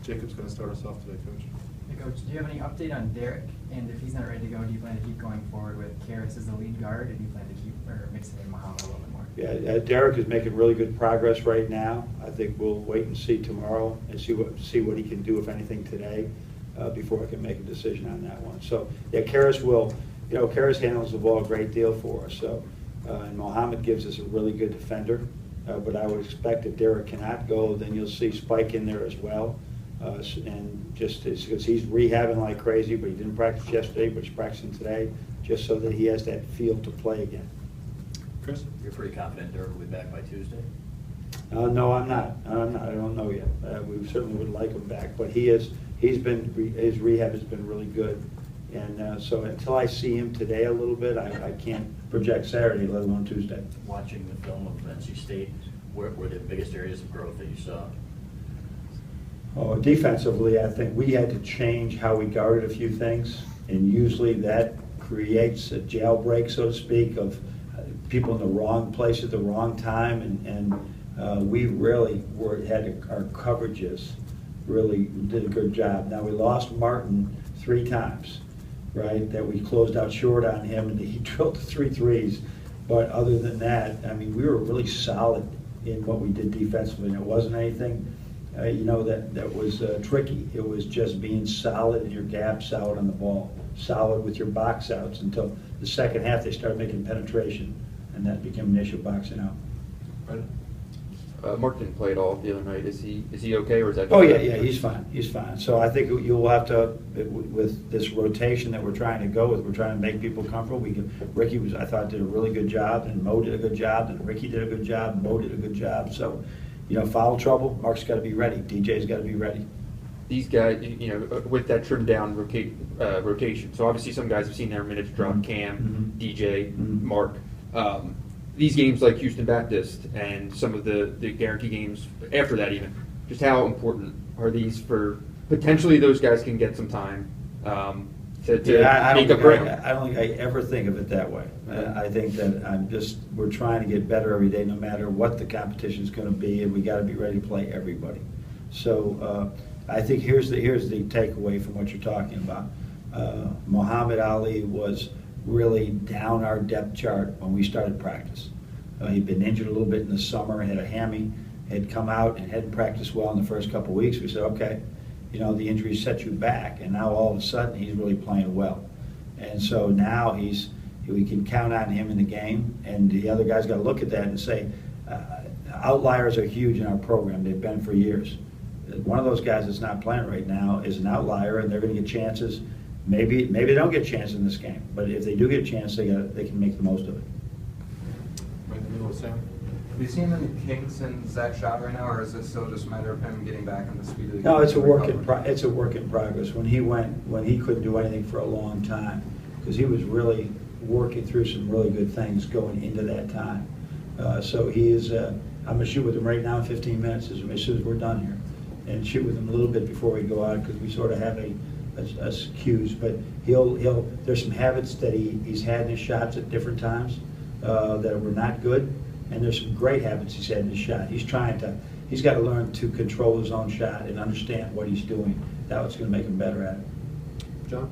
Jacob's going to start us off today, Coach. Hey, Coach, do you have any update on Derrick? And if he's not ready to go, do you plan to keep going forward with Caris as the lead guard, or do you plan to keep or mixing in Muhammad a little bit more? Yeah, Derrick is making really good progress right now. I think we'll wait and see tomorrow and see what he can do, if anything, today, before I can make a decision on that one. So, yeah, Caris will, Caris handles the ball a great deal for us. So, and Muhammad gives us a really good defender. But I would expect if Derrick cannot go, then you'll see Spike in there as well. And just because he's rehabbing like crazy, but he didn't practice yesterday, but he's practicing today, just so that he has that feel to play again. Chris? You're pretty confident Derrick will be back by Tuesday? No, I'm not. I don't know yet. We certainly would like him back, but his rehab has been really good. And so until I see him today a little bit, I can't project Saturday, let alone Tuesday. Watching the film of NC State, where were the biggest areas of growth that you saw? Oh, defensively, I think we had to change how we guarded a few things, and usually that creates a jailbreak, so to speak, of people in the wrong place at the wrong time, and we really our coverages really did a good job. Now, we lost Martin 3 times, right, that we closed out short on him, and he drilled 3 threes. But other than that, I mean, we were really solid in what we did defensively, and it wasn't anything that was tricky. It was just being solid in your gap, solid on the ball, solid with your box outs until the second half they started making penetration, and that became an issue boxing out. Right. Mark didn't play at all the other night. Is he okay, or is that? Oh yeah, he's fine. He's fine. So I think you'll have to, with this rotation that we're trying to go with, we're trying to make people comfortable. Ricky I thought did a really good job, and Mo did a good job, and Ricky did a good job, Mo did a good job. So, foul trouble, Mark's got to be ready. DJ's got to be ready. These guys, with that trimmed down rotation. So obviously some guys have seen their minutes drop. Cam, DJ, Mark. These games like Houston Baptist and some of the guarantee games after that, even, just how important are these for potentially those guys can get some time to make up ground? I don't think I ever think of it that way. I think that we're trying to get better every day, no matter what the competition is going to be, and we got to be ready to play everybody. So I think here's the takeaway from what you're talking about. Muhammad Ali was really down our depth chart when we started practice. He'd been injured a little bit in the summer, had a hammy, had come out and hadn't practiced well in the first couple of weeks. We said, okay, the injury set you back, and now all of a sudden he's really playing well. And so now we can count on him in the game, and the other guys got to look at that and say, outliers are huge in our program. They've been for years. One of those guys that's not playing right now is an outlier, and they're going to get chances. Maybe they don't get a chance in this game, but if they do get a chance, they can make the most of it. Right in the middle of Sam. Have you seen any kinks in Zach's shot right now, or is it still just a matter of him getting back on the speed of the game? No, it's a work in progress. When he couldn't do anything for a long time, because he was really working through some really good things going into that time. So he is. I'm going to shoot with him right now in 15 minutes as soon as we're done here, and shoot with him a little bit before we go out, because we sort of have a cues, but there's some habits that he's had in his shots at different times that were not good, and there's some great habits he's had in his shot. He's got to learn to control his own shot and understand what he's doing. That's going to make him better at it. John?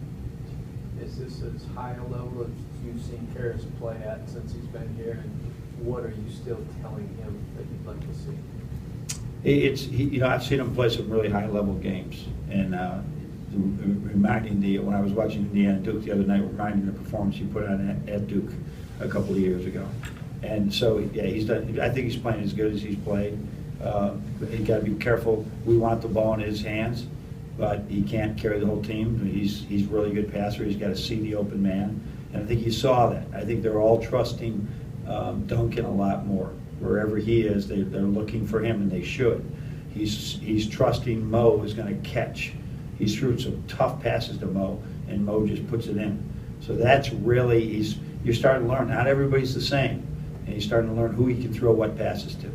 Is this as high a level as you've seen Caris play at since he's been here, and what are you still telling him that you'd like to see? I've seen him play some really high level games, and when I was watching Indiana Duke the other night, reminding the performance he put on at Duke a couple of years ago. And so, yeah, I think he's playing as good as he's played. He's got to be careful. We want the ball in his hands, but he can't carry the whole team. He's a really good passer. He's got to see the open man. And I think you saw that. I think they're all trusting Duncan a lot more. Wherever he is, they're looking for him, and they should. He's trusting Mo is going to catch. He's threw some tough passes to Mo, and Mo just puts it in. So that's really, you're starting to learn. Not everybody's the same, and he's starting to learn who he can throw what passes to.